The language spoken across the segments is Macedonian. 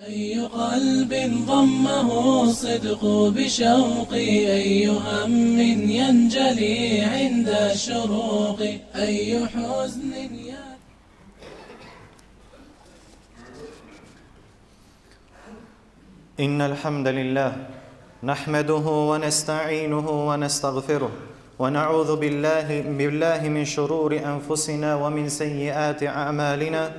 أي قلب ضمه الصدق بشوقي أي هم ينجلي عند الشروق أي حزن إن الحمد لله نحمده ونستعينه ونستغفره ونعوذ بالله من شرور أنفسنا ومن سيئات أعمالنا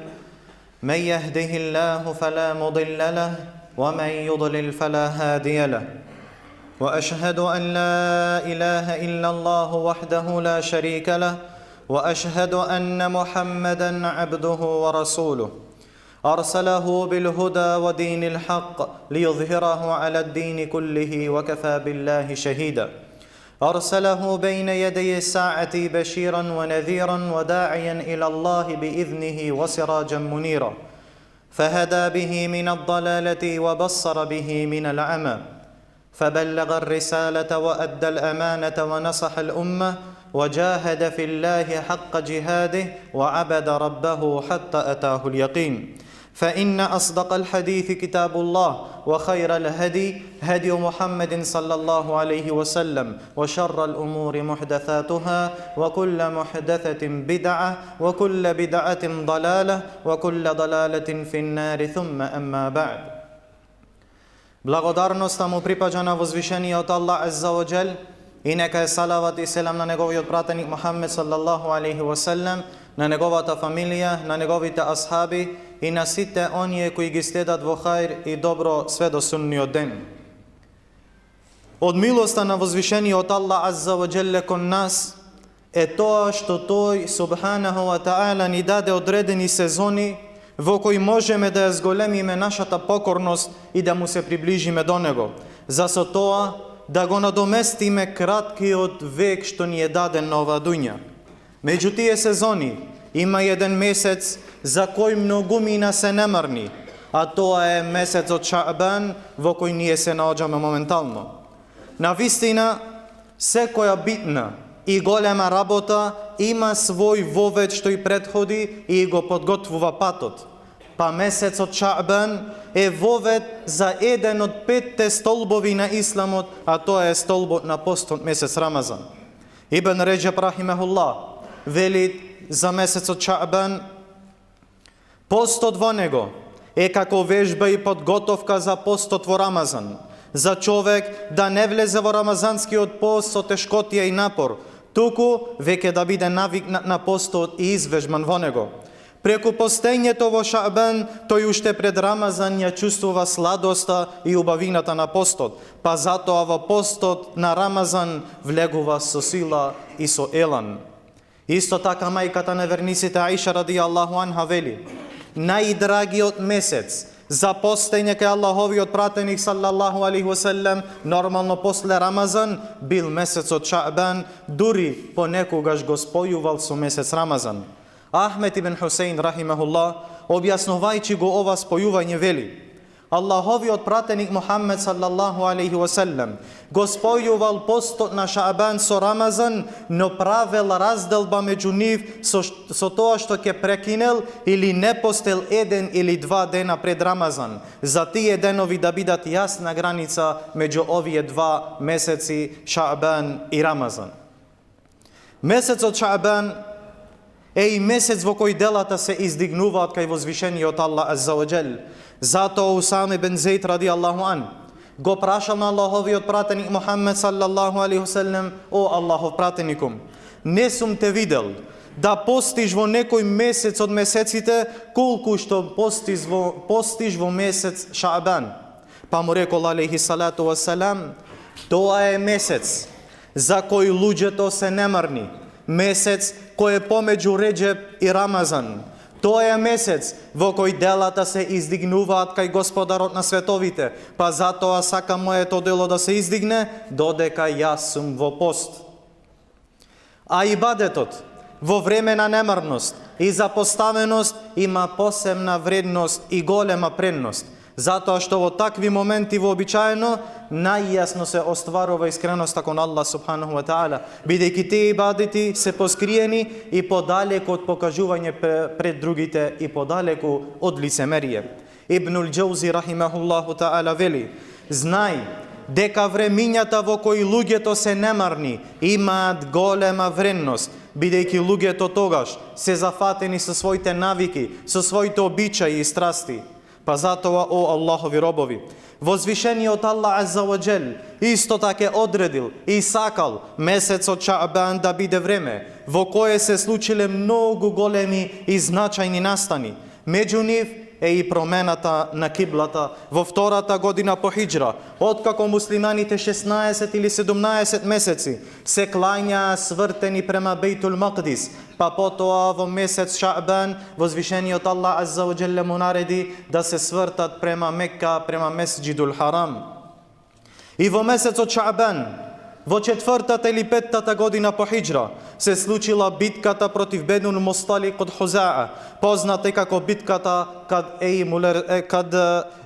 من يهده الله فلا مضل له ومن يضلل فلا هادي له وأشهد أن لا إله إلا الله وحده لا شريك له وأشهد أن محمدًا عبده ورسوله أرسله بالهدى ودين الحق ليظهره على الدين كله وكفى بالله شهيدا أرسله بين يدي الساعة بشيرا ونذيرا وداعيا إلى الله بإذنه وسراجا منيرا فهدى به من الضلالة وبصر به من العمى فبلغ الرسالة وأدى الأمانة ونصح الأمة وجاهد في الله حق جهاده وعبد ربه حتى أتاه اليقين فإن أصدق الحديث كتاب الله وخير الهدي هدي محمد صلى الله عليه وسلم وشر الأمور محدثاتها وكل محدثة بدعة وكل بدعة ضلالة وكل ضلالة في النار ثم أما بعد. Благодарноста му припаѓа на возвишениот Аллах Азза ва Џел и нека е салават и селам на неговиот пратеник Мухаммед саллаллаху алейхи ва селем, на неговата фамилија, на неговите асхаби и на сите оние кои ги следат во хајр и добро све до сунниот ден. Од милоста на возвишениот Аллах Азза ва Џел кон нас е тоа што тој субханаху ва таала ни даде одредени сезони во кои можеме да ја зголемиме нашата покорност и да му се приближиме до него, за со тоа да го надоместиме краткиот век што ни е даден на оваа дуња. Меѓу тие сезони има еден месец за кој многумина се немарни, а тоа е месецот Шаъбан во кој ние се наоѓаме моментално. Навистина, секоја битна и голема работа има свој вовед што и претходи и го подготвува патот. Па месецот Шаъбан е вовед за еден од 5 столбови на исламот, а тоа е столбот на постот месец Рамазан. Ибн Реджеб рахимехуллах вели за месецот Шаъбан: постот во него е како вежба и подготовка за постот во Рамазан, за човек да не влезе во рамазанскиот пост со тешкотија и напор, туку веќе да биде навикнат на постот и извежбан во него. Преку постењето во Шаъбан, тој уште пред Рамазан ја чувствува сладоста и убавината на постот, па затоа во постот на Рамазан влегува со сила и со елан. Исто така мајката на верниците Аиша радијаллаху анха вели: најдрагиот месец за постење кај Аллаховиот пратеник саллаллаху алейхи ва селем, нормално после Рамазан, бил месецот Шаъбан, дури понекогаш го спојувал со месец Рамазан. Ахмед ибн Хусейн рахимехуллах, објаснувајќи го ова спојување, вели: Аллаховиот пратеник Мухаммед саллаллаху алейхи ва селем го спојувал постот на Шаъбан со Рамазан, но правел разделба меѓу нив со тоа што ќе прекинел или не постел еден или два дена пред Рамазан, за тие денови да бидат јасна граница меѓу овие два месеци Шаъбан и Рамазан. Месецот Шаъбан е и месец во кој делата се издигнуваат кај возвишениот Аллах Азза ва Џел. Затоа Усаме бен Зейд радијаллаху ан го прашал на Аллаховиот пратеник Мухаммед саллаллаху алейхи ва селем: о Аллахов пратенику, не сум те видел да постиш во некој месец од месеците колку што постиш во месец Шаъбан. Па му рекол алейхи салату ва салам: тоа е месец за кој луѓето се немарни, месец кој е помеѓу Реджеб и Рамазан. Тоа е месец во кој делата се издигнуваат кај Господарот на световите, па затоа сакам моето дело да се издигне додека јас сум во пост. А ибадетот во време на немарност и запоставеност има посебна вредност и голема предност, затоа што во такви моменти вообичаено најјасно се остварува искреноста кон Аллах субханаху ва таала, бидејќи тие ибадети се поскриени и подалеку од покажување пред другите и подалеку од лицемерие. Ибнул Џаузи рахимахуллаху таала вели: знај дека времињата во кои луѓето се немарни имаат голема вредност, бидејќи луѓето тогаш се зафатени со своите навики, со своите обичаи и страсти. Па затоа, о Аллахови робови, возвишениот Аллах азза ва џел исто така одредил и сакал месецот Шаъбан да биде време во кое се случиле многу големи и значајни настани. Меѓу нив е и промената на киблата во втората година по хиџра, откако муслиманите 16 или 17 месеци се клањаа свртени према Бейтул Макдис, па потоа во месец Шаъбан возвишениот Аллах азза ва џелле му нареди да се свртат према Мекка, према Месџидул Харам. И во месецот Шаъбан, во четвртата или петтата година по хиџра, се случила битката против Бенул Мусталик од Хузаа, позната како битката кад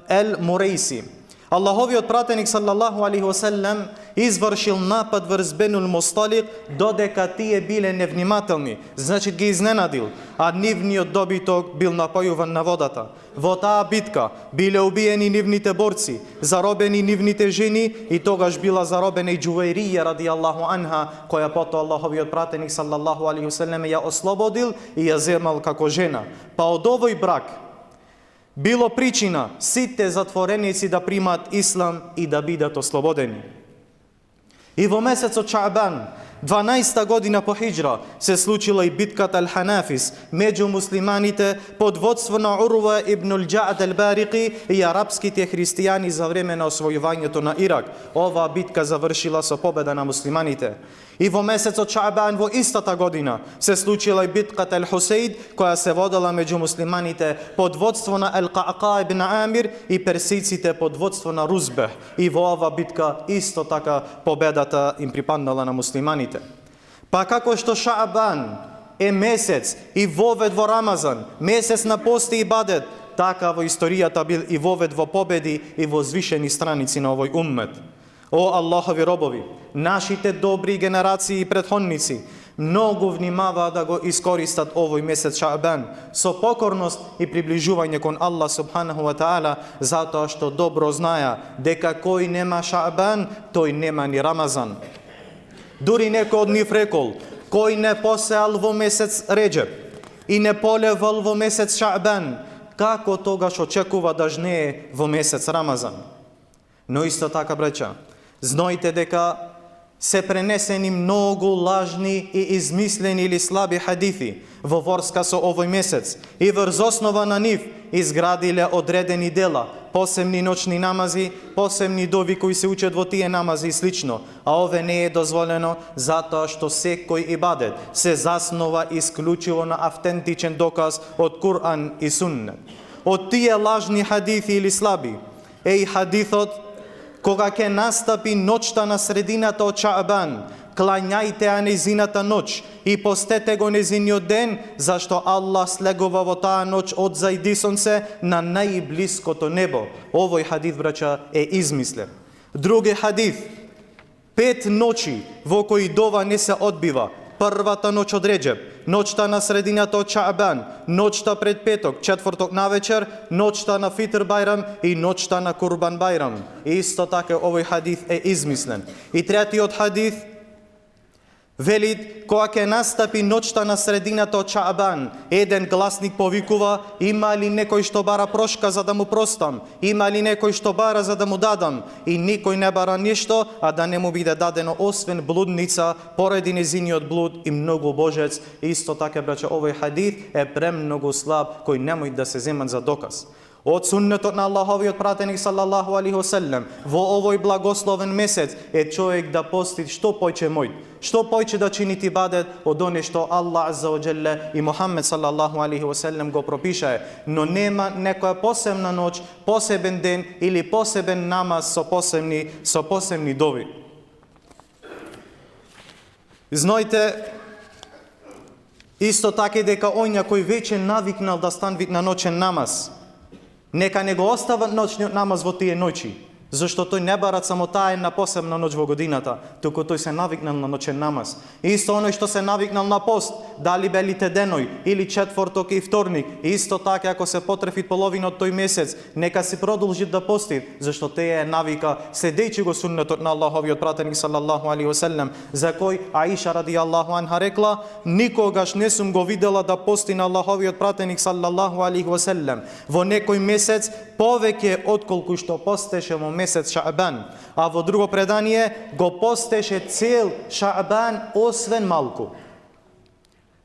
Ел Мурейси. Аллаховиот пратеник саллаллаху алейхи ва селлем извршил напад врз Бенул Мусталик додека тие биле невнимателни, значи ги изненадил, а нивниот добиток бил напојуван на водата. Во таа битка биле убиени нивните борци, заробени нивните жени и тогаш била заробена и Џувајрија радијаллаху анха, која потоа Аллаховиот пратеник саллаллаху алейхи ва селлем ја ослободил и ја земал како жена. Па од овој брак било причина сите затвореници да примат ислам и да бидат ослободени. И во месецот Шаъбан, 12-та година по хиџра, се случила и битката Ал-Ханафис меѓу муслиманите под водство на Урва ибнул Џаъд ал-Бариқи и арапските христијани за време на освојувањето на Ирак. Оваа битка завршила со победа на муслиманите. И во месецот Шаъбан во истата година се случила и битката Ал-Хусейд, која се водела меѓу муслиманите под водство на Ал-Ҡаъҡа ибн Амир и персиците под водство на Рузбех. И во оваа битка исто така победата им припаднала на муслиманите. Па како што Шаъбан е месец и вовед во Рамазан, месец на пост и ибадет, така во историјата бил и вовед во победи и возвишени страници на овој уммет. О Аллахови робови, нашите добри генерации и претходници многу внимаваа да го искористат овој месец Шаъбан со покорност и приближување кон Аллах субханаху ва таала, затоа што добро знаја дека кој нема Шаъбан, тој нема ни Рамазан. Дури некој од нив рекол: кој не посеал во месец Реџеб и не полевал во месец Шаъбан, како тогаш очекува да жнее во месец Рамазан? Но исто така, браќа, знајте дека се пренесени многу лажни и измислени или слаби хадифи во врска со овој месец и врз основа на нив изградиле одредени дела, посебни ноќни намази, посебни дови кои се учат во тие намази и слично, а ове не е дозволено затоа што секој ибадет се заснова исклучиво на автентичен доказ од Кур'ан и Суннет. Од тие лажни хадифи или слаби е и хадифот: кога ќе настапи ноќта на средината од Шаъбан, клањајте ја незината ноќ и постете го незиниот ден, зашто Аллах слегува во таа ноќ од зајди сонце на најблиското небо. Овој хадис, браќа, е измислен. Други хадис: 5 ноќи во кои дова не се одбива. Првата ноќ од Реџеб, ноќта на средината од Шаъбан, ноќта пред петок, четврток навечер, ноќта на Фитр Бајрам и ноќта на Курбан Бајрам. Исто така овој хадис е измислен. И третиот хадис вели: кога ќе настапи ноќта на средината од Шаъбан, еден гласник повикува: има ли некој што бара прошка за да му простам? Има ли некој што бара за да му дадам? И никој не бара ништо, а да не му биде дадено освен блудница, поради незиниот блуд и многу божец. Исто така, браќа, овој хадис е премногу слаб, кој немој да се земат за доказ. Од суннетот на Аллаховиот пратеник саллаллаху алейхи ва селлем во овој благословен месец е човек да пости што појче мој, што појче да чини ибадет од оне што Аллах азза ва џелле и Мухаммед саллаллаху алейхи ва селлем го пропишае, но нема некоја посебна ноќ, посебен ден или посебен намаз со посебни дови. Знајте исто така дека оња кој веќе навикнал да станвит на ноќен намаз, нека не го остават ноќниот намаз во тие ноќи, зашто тој не бара само таа една посебна ноќ во годината, туку тој се навикнал на ноќен намаз. Исто оној што се навикнал на пост, дали белите деној или четврток и вторник, исто така ако се потрефи половина од тој месец, нека се продолжи да пости, зашто теја е навика следејќи го суннетот на Аллаховиот пратеник салаллаху алейхи веселем, за кој Аиша радијаллаху анха рекла: никогаш не сум го видела да пости на Аллаховиот пратеник салаллаху алейхи веселем во некој месец повеќе отколку што постеше во месец Шаабан, а во друго предание го постеше цел Шаабан освен малку.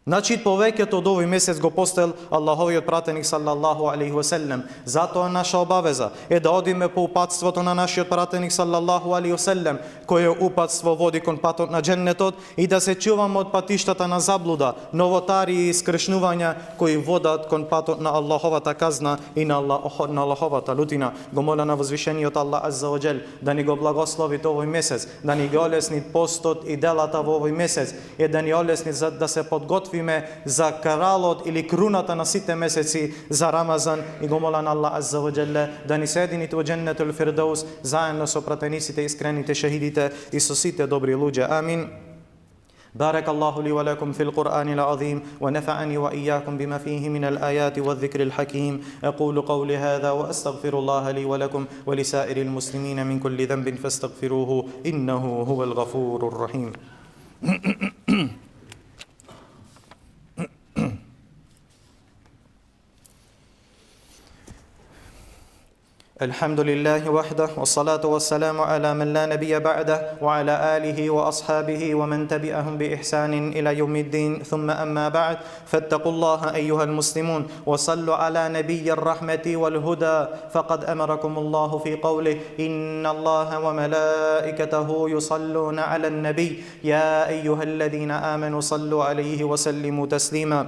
Значи повеќето од овој месец го постел Аллаховиот пратеник салаллаху алейхи веселем. Затоа наша обавеза е да одиме по упатството на нашиот пратеник салаллаху алейхи веселем, кој упатство води кон патот на џеннетот, и да се чуваме од патиштата на заблуда, новотари и скршнувања кои водат кон патот на Аллаховата казна и на Аллаховата лутина. Го моля на возвишениот Аллах азза ва џел да ни го благослови овој месец, да ни го олесни постот и делата во овој месец, и да ни олесни за да се подготвиме за кралот или круната на сите месеци за Рамазан, и го моля на Аллах азза ва џел да ни соединит во џеннетул фирдаус заедно со пратениците, искрените шехидите и со сите добри луѓе. Амин. بارك الله لي ولكم في القرآن العظيم ونفعني وإياكم بما فيه من الآيات والذكر الحكيم. أقول قولي هذا وأستغفر الله لي ولكم ولسائر المسلمين من كل ذنب فاستغفروه إنه هو الغفور الرحيم. الحمد لله وحده والصلاة والسلام على من لا نبي بعده وعلى آله وأصحابه ومن تبعهم بإحسان إلى يوم الدين. ثم أما بعد، فاتقوا الله أيها المسلمون وصلوا على نبي الرحمة والهدى، فقد أمركم الله في قوله: إن الله وملائكته يصلون على النبي يا أيها الذين آمنوا صلوا عليه وسلموا تسليما.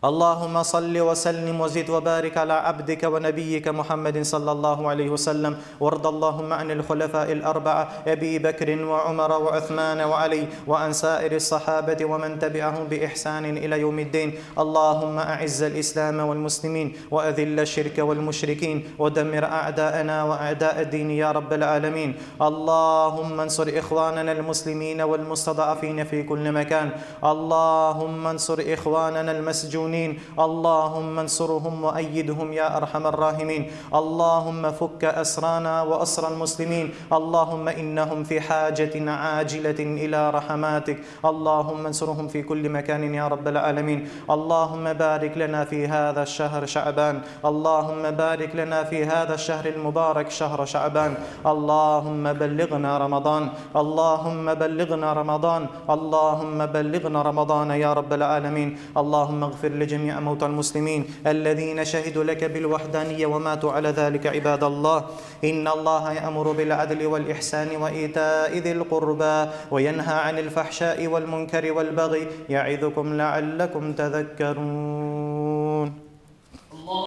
اللهم صل وسلم وزد وبارك على عبدك ونبيك محمد صلى الله عليه وسلم، وارض اللهم عن الخلفاء الأربعة أبي بكر وعمر وعثمان وعلي، وعن سائر الصحابة ومن تبعهم بإحسان إلى يوم الدين. اللهم أعز الإسلام والمسلمين وأذل الشرك والمشركين ودمر أعداءنا وأعداء الدين يا رب العالمين. اللهم انصر إخواننا المسلمين والمستضعفين في كل مكان. اللهم انصر إخواننا المسجونين، اللهم انصرهم وأيدهم يا أرحم الراحمين. اللهم فك أسرانا وأسر المسلمين. اللهم إنهم في حاجة عاجلة إلى رحماتك. اللهم انصرهم في كل مكان يا رب العالمين. اللهم بارك لنا في هذا الشهر شعبان. اللهم بارك لنا في هذا الشهر المبارك شهر شعبان. اللهم بلغنا رمضان. اللهم بلغنا رمضان. اللهم بلغنا رمضان يا رب العالمين. اللهم اغفر لجميع موتى المسلمين الذين شهدوا لك بالوحدانية وماتوا على ذلك. عباد الله، إن الله يأمر بالعدل والإحسان وإيتاء ذي القربى وينهى عن الفحشاء والمنكر والبغي يعظكم لعلكم تذكرون.